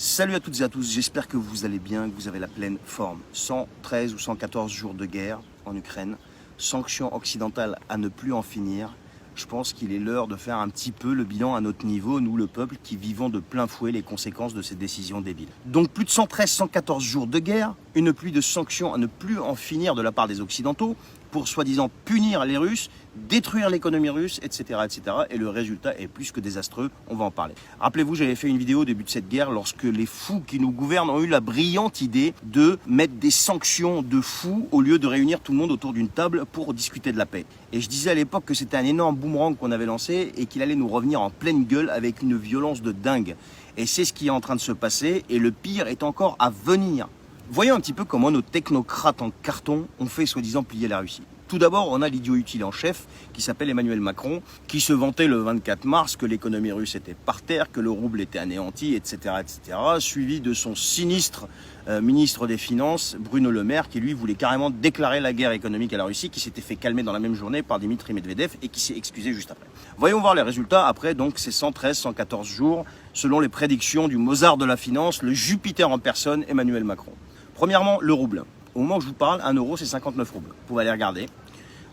Salut à toutes et à tous, j'espère que vous allez bien, que vous avez la pleine forme. 113 ou 114 jours de guerre en Ukraine, sanctions occidentales à ne plus en finir. Je pense qu'il est l'heure de faire un petit peu le bilan à notre niveau, nous le peuple qui vivons de plein fouet les conséquences de ces décisions débiles. Donc plus de 113-114 jours de guerre, une pluie de sanctions à ne plus en finir de la part des Occidentaux pour soi-disant punir les Russes, détruire l'économie russe, etc., etc. Et le résultat est plus que désastreux, on va en parler. Rappelez-vous, j'avais fait une vidéo au début de cette guerre lorsque les fous qui nous gouvernent ont eu la brillante idée de mettre des sanctions de fous au lieu de réunir tout le monde autour d'une table pour discuter de la paix. Et je disais à l'époque que c'était un énorme boomerang qu'on avait lancé et qu'il allait nous revenir en pleine gueule avec une violence de dingue. Et c'est ce qui est en train de se passer et le pire est encore à venir. Voyons un petit peu comment nos technocrates en carton ont fait soi-disant plier la Russie. Tout d'abord, on a l'idiot utile en chef qui s'appelle Emmanuel Macron, qui se vantait le 24 mars que l'économie russe était par terre, que le rouble était anéanti, etc., etc., suivi de son sinistre ministre des Finances, Bruno Le Maire, qui lui voulait carrément déclarer la guerre économique à la Russie, qui s'était fait calmer dans la même journée par Dimitri Medvedev et qui s'est excusé juste après. Voyons voir les résultats après donc ces 113-114 jours, selon les prédictions du Mozart de la finance, le Jupiter en personne, Emmanuel Macron. Premièrement, le rouble. Au moment où je vous parle, 1 euro, c'est 59 roubles. Vous pouvez aller regarder.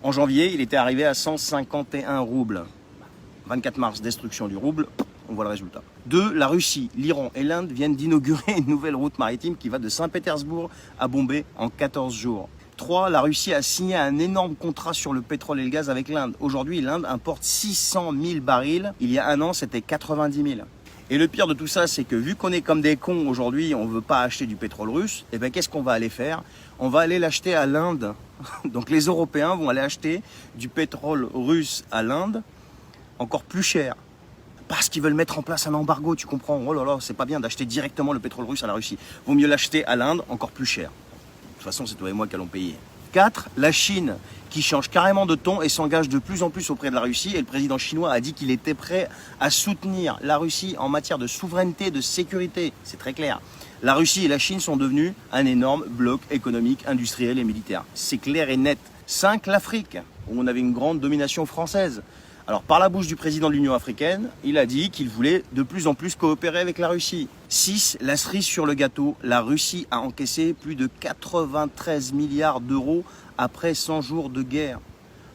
En janvier, il était arrivé à 151 roubles. 24 mars, destruction du rouble, on voit le résultat. 2. La Russie, l'Iran et l'Inde viennent d'inaugurer une nouvelle route maritime qui va de Saint-Pétersbourg à Bombay en 14 jours. 3. La Russie a signé un énorme contrat sur le pétrole et le gaz avec l'Inde. Aujourd'hui, l'Inde importe 600 000 barils. Il y a un an, c'était 90 000. Et le pire de tout ça, c'est que vu qu'on est comme des cons aujourd'hui, on ne veut pas acheter du pétrole russe, et bien qu'est-ce qu'on va aller faire? On va aller l'acheter à l'Inde. Donc les Européens vont aller acheter du pétrole russe à l'Inde, encore plus cher. Parce qu'ils veulent mettre en place un embargo, tu comprends? Oh là là, c'est pas bien d'acheter directement le pétrole russe à la Russie. Vaut mieux l'acheter à l'Inde, encore plus cher. De toute façon, c'est toi et moi qui allons payer. 4. La Chine, qui change carrément de ton et s'engage de plus en plus auprès de la Russie. Et le président chinois a dit qu'il était prêt à soutenir la Russie en matière de souveraineté, de sécurité. C'est très clair. La Russie et la Chine sont devenus un énorme bloc économique, industriel et militaire. C'est clair et net. 5. L'Afrique, où on avait une grande domination française. Alors, par la bouche du président de l'Union africaine, il a dit qu'il voulait de plus en plus coopérer avec la Russie. 6. La cerise sur le gâteau, la Russie a encaissé plus de 93 milliards d'euros après 100 jours de guerre.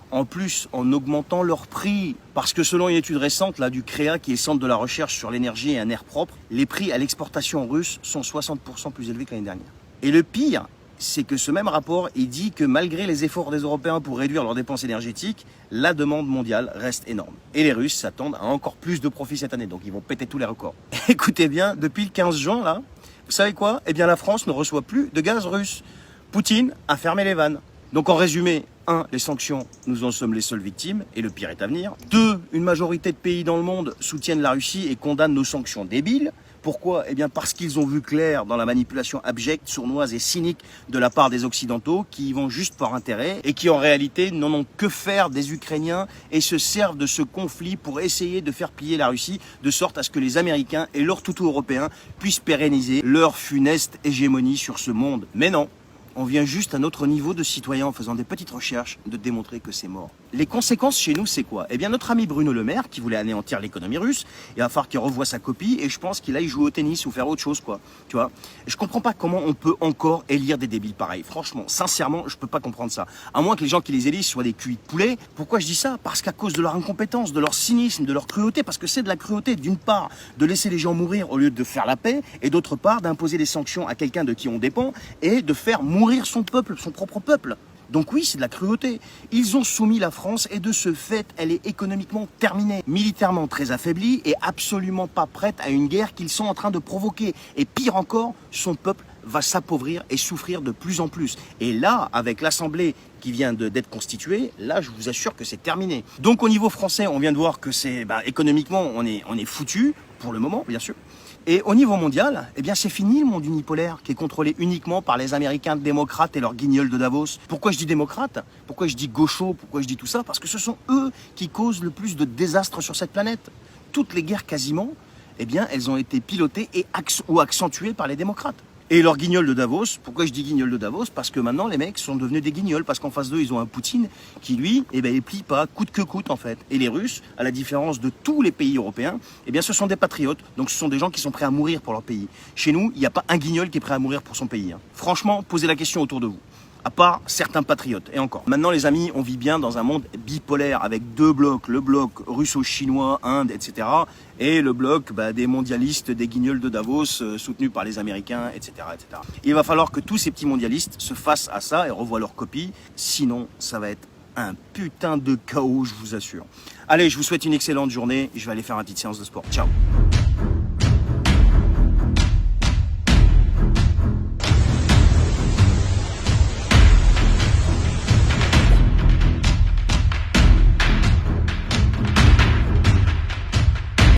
En plus, en augmentant leur prix. Parce que selon une étude récente là, du CREA, qui est centre de la recherche sur l'énergie et un air propre, les prix à l'exportation russe sont 60% plus élevés que l'année dernière. Et le pire, c'est que ce même rapport, il dit que malgré les efforts des Européens pour réduire leurs dépenses énergétiques, la demande mondiale reste énorme. Et les Russes s'attendent à encore plus de profits cette année, donc ils vont péter tous les records. Écoutez bien, depuis le 15 juin, là, vous savez quoi? Eh bien la France ne reçoit plus de gaz russe. Poutine a fermé les vannes. Donc en résumé, 1. Les sanctions, nous en sommes les seules victimes, et le pire est à venir. 2. Une majorité de pays dans le monde soutiennent la Russie et condamnent nos sanctions débiles. Pourquoi? Eh bien parce qu'ils ont vu clair dans la manipulation abjecte, sournoise et cynique de la part des Occidentaux qui y vont juste par intérêt et qui en réalité n'en ont que faire des Ukrainiens et se servent de ce conflit pour essayer de faire plier la Russie de sorte à ce que les Américains et leurs toutous européens puissent pérenniser leur funeste hégémonie sur ce monde. Mais non, on vient juste à notre niveau de citoyen en faisant des petites recherches de démontrer que c'est mort. Les conséquences chez nous, c'est quoi? Eh bien, notre ami Bruno Le Maire, qui voulait anéantir l'économie russe, il va falloir qu'il revoie sa copie et je pense qu'il aille jouer au tennis ou faire autre chose, quoi. Tu vois? Je comprends pas comment on peut encore élire des débiles pareils. Franchement, sincèrement, je peux pas comprendre ça. À moins que les gens qui les élisent soient des cuits de poulet. Pourquoi je dis ça? Parce qu'à cause de leur incompétence, de leur cynisme, de leur cruauté, parce que c'est de la cruauté, d'une part, de laisser les gens mourir au lieu de faire la paix, et d'autre part, d'imposer des sanctions à quelqu'un de qui on dépend et de faire mourir son peuple, son propre peuple. Donc oui, c'est de la cruauté. Ils ont soumis la France et de ce fait, elle est économiquement terminée, militairement très affaiblie et absolument pas prête à une guerre qu'ils sont en train de provoquer. Et pire encore, son peuple va s'appauvrir et souffrir de plus en plus. Et là, avec l'Assemblée qui vient d'être constituée, là, je vous assure que c'est terminé. Donc au niveau français, on vient de voir que c'est économiquement, on est foutu, pour le moment, bien sûr. Et au niveau mondial, eh bien c'est fini le monde unipolaire qui est contrôlé uniquement par les Américains démocrates et leurs guignols de Davos. Pourquoi je dis démocrates? Pourquoi je dis gauchos? Pourquoi je dis tout ça? Parce que ce sont eux qui causent le plus de désastres sur cette planète. Toutes les guerres quasiment, eh bien elles ont été pilotées ou accentuées par les démocrates. Et leurs guignols de Davos, pourquoi je dis guignols de Davos? Parce que maintenant les mecs sont devenus des guignols, parce qu'en face d'eux ils ont un Poutine qui lui, il plie pas coûte que coûte en fait. Et les Russes, à la différence de tous les pays européens, ce sont des patriotes, donc ce sont des gens qui sont prêts à mourir pour leur pays. Chez nous, il n'y a pas un guignol qui est prêt à mourir pour son pays. Franchement, posez la question autour de vous. À part certains patriotes, et encore. Maintenant les amis, on vit bien dans un monde bipolaire avec deux blocs, le bloc russo-chinois, Inde, etc. et le bloc des mondialistes, des guignols de Davos, soutenus par les Américains, etc., etc. Il va falloir que tous ces petits mondialistes se fassent à ça et revoient leur copie, sinon ça va être un putain de chaos, je vous assure. Allez, je vous souhaite une excellente journée, je vais aller faire une petite séance de sport. Ciao.